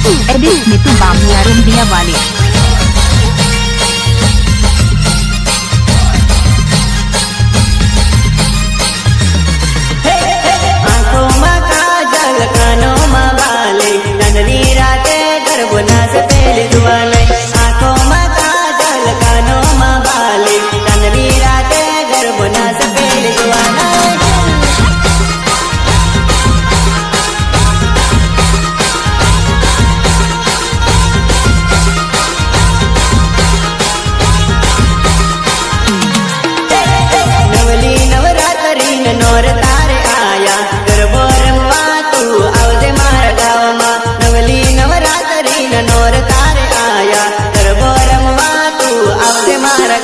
Edit Neetu बामिया रुंदिया वाले। आंखों में काजल कानों में बाली नंदनी राते गरबना से पहले दुआले। आंखों में काजल कानों में बाली नंदनी राते गरबना से पहले दुआले। नोर तारे आया गरबो रमवा तू आवजे मारा गावमा। नवली नवरात्रि नोर तारे आया गरबो रमवा तू आवजे मारा